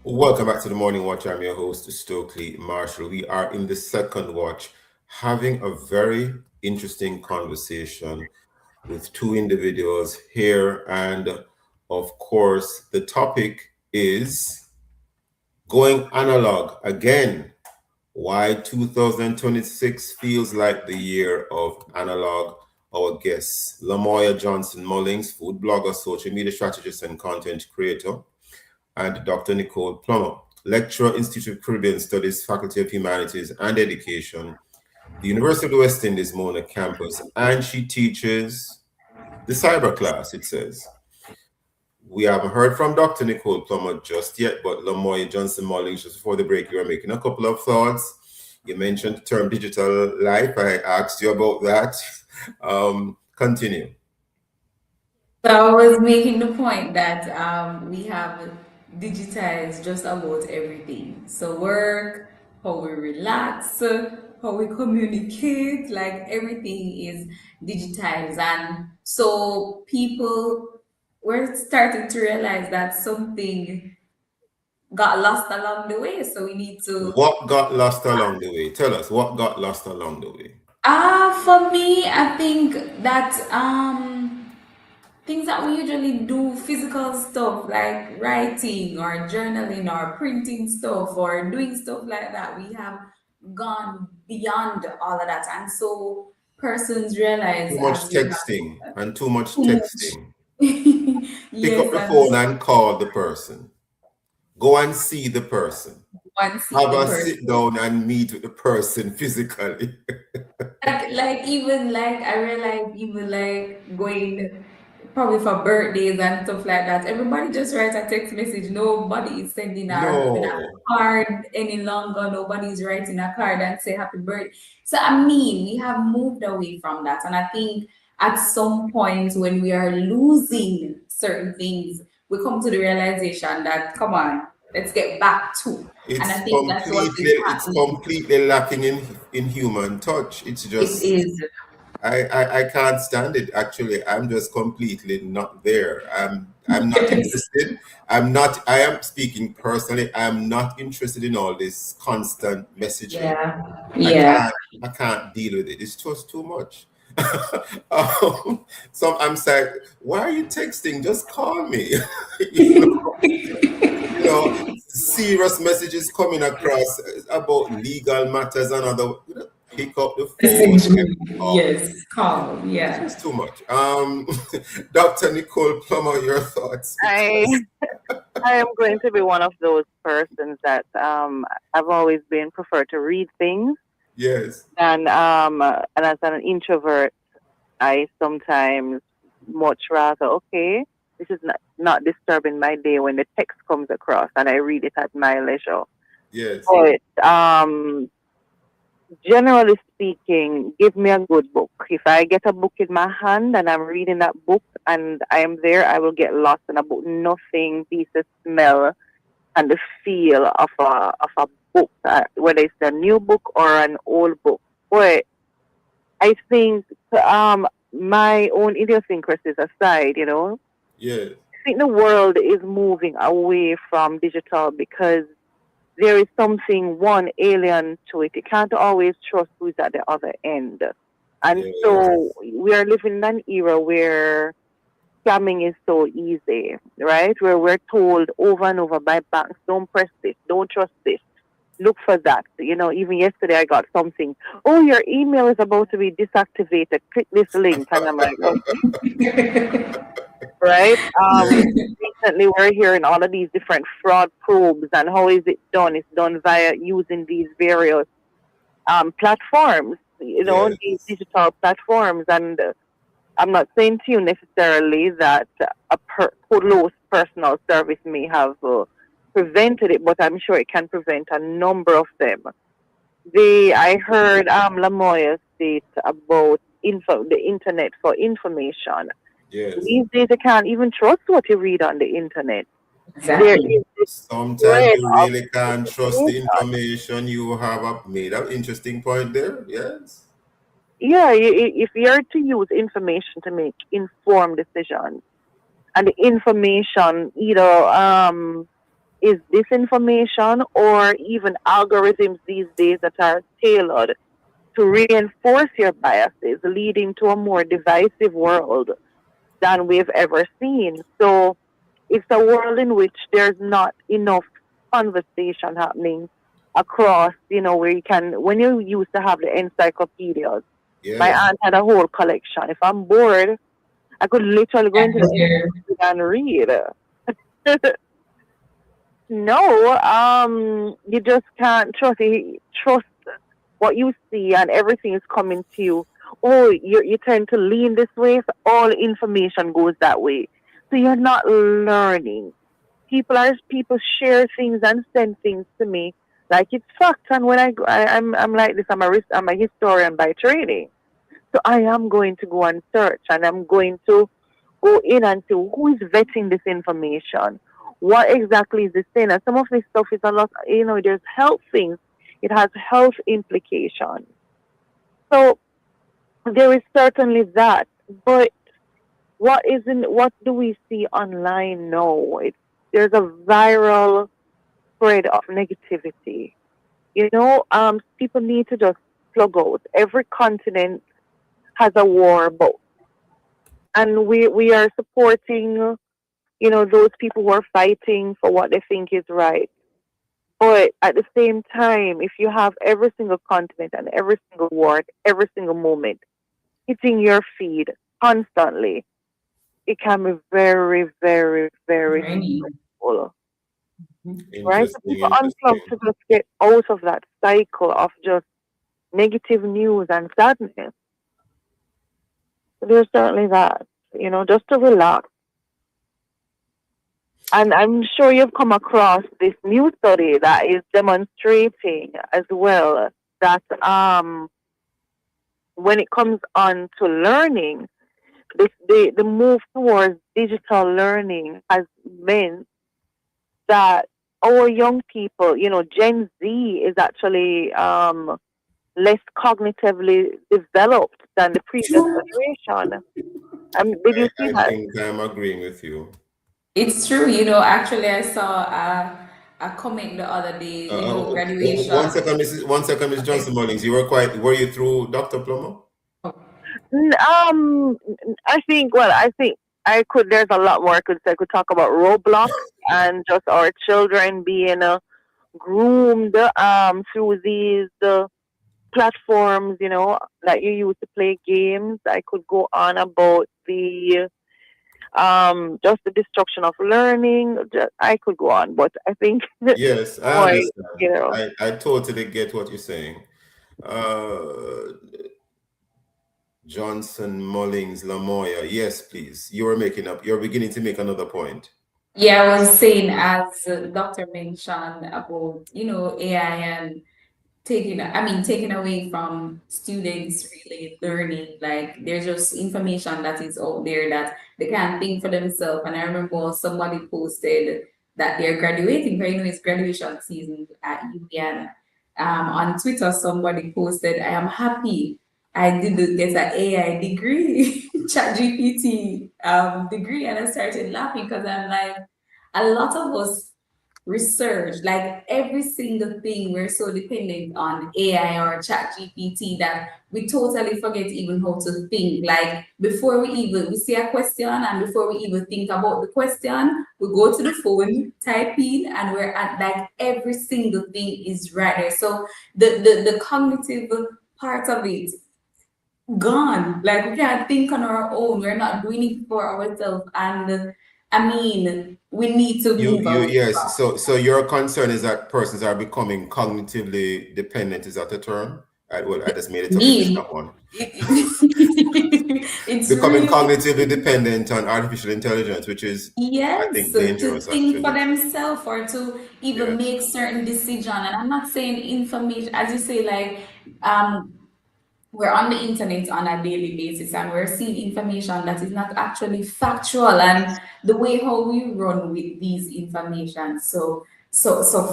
Welcome back to the Morning Watch. I'm your host, Stokeley Marshall. We are in the second watch having a very interesting conversation with two individuals here. And of course, the topic is going analog again. Why 2026 feels like the year of analog. Our guests, Lamoya Johnson Mullings, food blogger, social media strategist, and content creator, and Dr. Nicole Plummer, lecturer, Institute of Caribbean Studies, Faculty of Humanities and Education, the University of the West Indies Mona campus, and she teaches the cyber class, it says. We haven't heard from Dr. Nicole Plummer just yet, but Lamoya Johnson Mullings, just before the break, you were making a couple of thoughts. You mentioned the term digital life. I asked you about that. Continue. so I was making the point that we have digitized just about everything. So work, how we relax, how we communicate, like everything is digitized. And so people were starting to realize that something got lost along the way. So we need to. What got lost along the way? Tell us, what got lost along the way? For me, I think that things that we usually do, physical stuff like writing or journaling or printing stuff or doing stuff like that, we have gone beyond all of that. And so persons realize too much as we have- texting and too much Too much. texting. Pick up the phone and call the person. Go and see the person. Have a sit down and meet with the person physically. like even like I realized even like going probably for birthdays and stuff like that, everybody just writes a text message. Nobody is sending a card any longer. Nobody's writing a card and say happy birthday. So I mean, we have moved away from that, and I think at some point when we are losing certain things, we come to the realization that come on, let's get back to. It's and I think that's what is it's happening. completely lacking in human touch. It's just It is. I can't stand it. Actually, I'm just completely not there. I'm not interested. I am speaking personally. I'm not interested in all this constant messaging. I can't deal with it. It's just too much. So I'm saying, why are you texting? Just call me. you know, serious messages coming across about legal matters and other. Pick up the phone. Yes, call. Yeah, it's too much. Dr. Nicole Plummer, your thoughts? I am going to be one of those persons that I've always been prefer to read things, Yes. and as an introvert, I sometimes much rather, okay, this is not disturbing my day when the text comes across and I read it at my leisure. Yes. But generally speaking, give me a good book. If I get a book in my hand and I'm reading that book and I am there, I will get lost in a book. Nothing beats the smell and the feel of a book, whether it's a new book or an old book. But I think my own idiosyncrasies aside, Yes. I think the world is moving away from digital because there is something alien to it. You can't always trust who's at the other end. And so we are living in an era where scamming is so easy, right? Where we're told over and over by banks, don't press this, don't trust this, look for that. Even yesterday I got something. Oh, your email is about to be deactivated. Click this link. And I'm like, okay. Right? Recently we're hearing all of these different fraud probes and how is it done? It's done via using these various platforms, these digital platforms. And I'm not saying to you necessarily that a close personal service may have prevented it, but I'm sure it can prevent a number of them. I heard Lamoya state about the internet for information. Yes. These days, you can't even trust what you read on the internet. Exactly. Sometimes you really can't trust the information you have made. An interesting point there. Yes. Yeah, if you're to use information to make informed decisions, and the information either is disinformation or even algorithms these days that are tailored to reinforce your biases, leading to a more divisive world than we've ever seen. So it's a world in which there's not enough conversation happening across, where you can, when you used to have the encyclopedias, my aunt had a whole collection. If I'm bored, I could literally go into the encyclopedia and read. No, you just can't trust what you see, and everything is coming to you. Oh, you tend to lean this way, so all information goes that way. So you're not learning. People share things and send things to me like it's fact. And when I'm like this, I'm a historian by training. So I am going to go and search, and I'm going to go in and see who is vetting this information. What exactly is this saying? And some of this stuff is a lot, there's health things. It has health implications. So there is certainly that. But what do we see online now? There's a viral spread of negativity. People need to just plug out. Every continent has a war both. And we are supporting, those people who are fighting for what they think is right. But at the same time, if you have every single continent and every single word, every single moment hitting your feed constantly, it can be very, very, very stressful. Right? So people unplug to just get out of that cycle of just negative news and sadness. So there's certainly that, just to relax. And I'm sure you've come across this new study that is demonstrating as well that when it comes on to learning, the move towards digital learning has meant that our young people, Gen Z is actually less cognitively developed than the previous generation. Did you see that? I think I'm agreeing with you. It's true, actually I saw a comment the other day, graduation. One second, Ms. Johnson Mullings. Were you through Dr. Plummer? I think there's a lot more I could say. I could talk about Roblox and just our children being groomed through these platforms, that you use to play games. I could go on about the just the destruction of learning. I could go on, but I think yes, I boy, understand. you know. I totally get what you're saying. Johnson, Mullings, Lamoya. Yes, please. You're beginning to make another point. Yeah, I was saying, as Dr. mentioned about, AI and taking away from students really learning. Like, there's just information that is out there that they can't think for themselves. And I remember somebody posted that they're graduating, because it's graduation season at UVN. On Twitter, somebody posted, "I am happy I didn't get an AI degree, chat GPT degree." And I started laughing because I'm like, a lot of us research, like every single thing, we're so dependent on AI or chat GPT that we totally forget even how to think. Like, before we see a question, and before we even think about the question, we go to the phone, type in, and we're at, like, every single thing is right there. So the cognitive part of it gone. Like, we can't think on our own. We're not doing it for ourselves. And I mean, we need to move away Yes. So your concern is that persons are becoming cognitively dependent. Is that the term? I just made it up. It's not one. It's becoming really cognitively dependent on artificial intelligence, which is, I Yes, think, to dangerous. think for Actually, themselves or to even make certain decision. And I'm not saying information, as you say, like, we're on the internet on a daily basis, and we're seeing information that is not actually factual, and the way how we run with these information so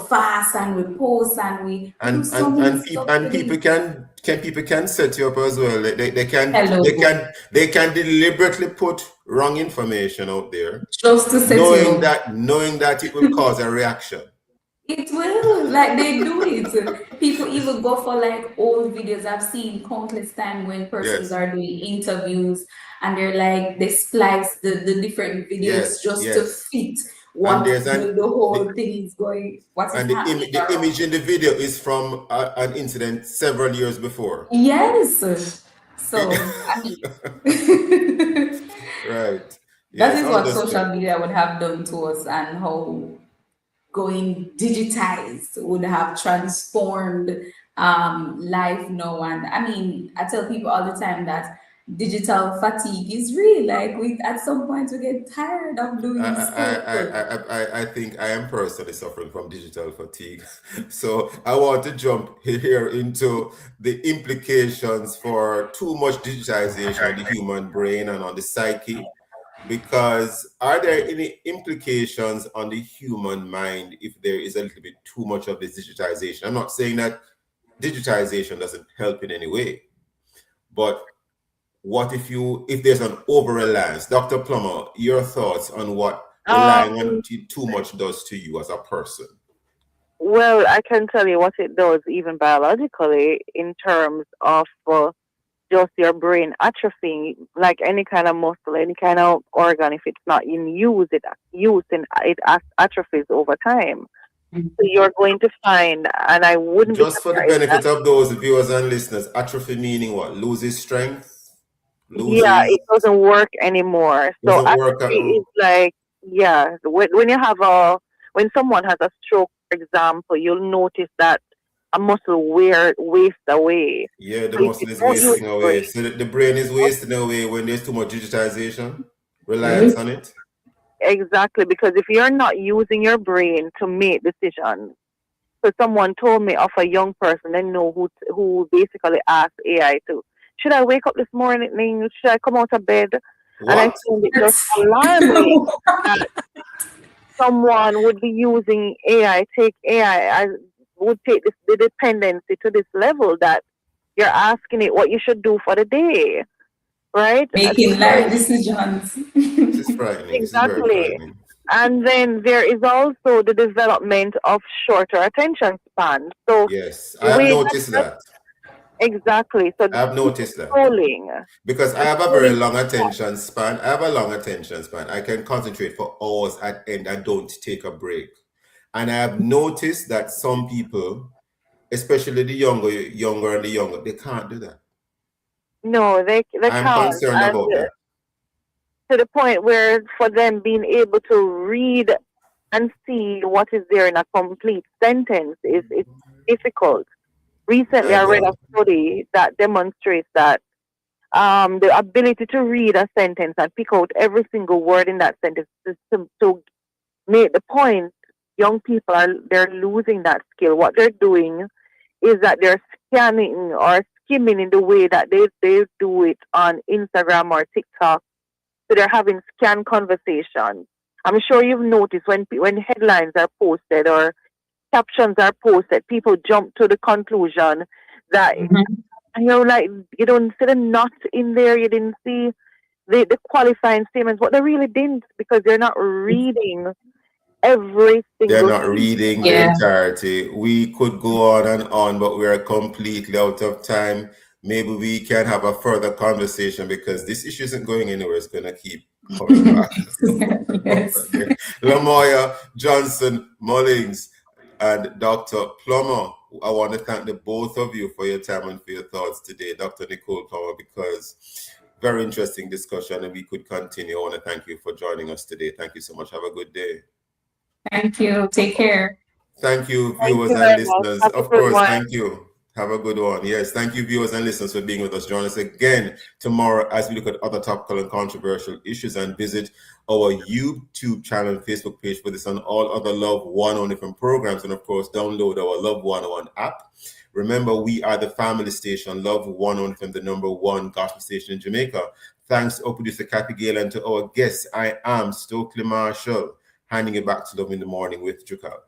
fast, and we post, and we do so many stuff and with people it. people can set you up as well. Hello. They can deliberately put wrong information out there, Just to set you up. knowing that it will cause a reaction. It will, like, they do it. People even go for, like, old videos. I've seen countless time when persons are doing interviews, and they're like, they splice the different videos just to fit what the whole thing is going, what is happening. The image in the video is from an incident several years before. Yes. So, I mean, right. that Yes, is what understood. social media would have done to us, and how going digitized would have transformed life now. And I mean, I tell people all the time that digital fatigue is real. Like, we, at some point, we get tired of doing stuff. I think I am personally suffering from digital fatigue. So I want to jump here into the implications for too much digitization on the human brain and on the psyche. Because are there any implications on the human mind if there is a little bit too much of this digitization? I'm not saying that digitization doesn't help in any way, but what if there's an over-reliance? Dr. Plummer, your thoughts on what relying on it too much does to you as a person? Well, I can tell you what it does, even biologically, in terms of just your brain atrophying. Like any kind of muscle, any kind of organ, if it's not in use, it atrophies over time. So you're going to find, and I wouldn't just for the benefit of those viewers and listeners, atrophy meaning what? Loses strength? Yeah, it doesn't work anymore. So atrophy is like, yeah, when you have when someone has a stroke, for example, you'll notice that a muscle wastes away. Yeah, the muscle is wasting away. So the brain is wasting away when there's too much digitization, reliance on it. Exactly, because if you're not using your brain to make decisions, so someone told me of a young person I know who basically asked AI to, should I wake up this morning? Should I come out of bed? What? And I found it just alarming that someone would be using AI, would take the dependency to this level that you're asking it what you should do for the day, right? Making life decisions. This is frightening. Exactly. This is very frightening. And then there is also the development of shorter attention span. So yes, I have noticed that. Exactly. So I've noticed that. Because I have a very long attention span. I have a long attention span. I can concentrate for hours at end. I don't take a break. And I have noticed that some people, especially the younger and the younger, they can't do that. No, they can't. I'm concerned about that. to the point where for them being able to read and see what is there in a complete sentence is it's difficult. Recently, I read a study that demonstrates that the ability to read a sentence and pick out every single word in that sentence to make the point, young people they're losing that skill. What they're doing is that they're scanning or skimming in the way that they do it on Instagram or TikTok. So they're having scan conversations. I'm sure you've noticed when headlines are posted or captions are posted, people jump to the conclusion that like you don't see the not in there, you didn't see the qualifying statements, but they really didn't because they're not reading every single They're not reading the entirety. We could go on, but we are completely out of time. Maybe we can have a further conversation because this issue isn't going anywhere. It's going to keep coming back. Lamoya, Johnson, Mullings, and Dr. Plummer, I want to thank the both of you for your time and for your thoughts today. Dr. Nicole Plummer, because very interesting discussion and we could continue. I want to thank you for joining us today. Thank you so much. Have a good day. Thank you. Take care. Thank you, viewers and listeners. Of course, thank you. Have a good one. Yes, thank you, viewers and listeners, for being with us. Join us again tomorrow as we look at other topical and controversial issues, and visit our YouTube channel and Facebook page for this and all other Love 101 FM programs. And of course, download our Love 101 app. Remember, we are the family station, Love 101 FM, the #1 gospel station in Jamaica. Thanks to our producer, Kathy Gale, and to our guests. I am Stokeley Marshall, handing it back to Love in the Morning with Jukal.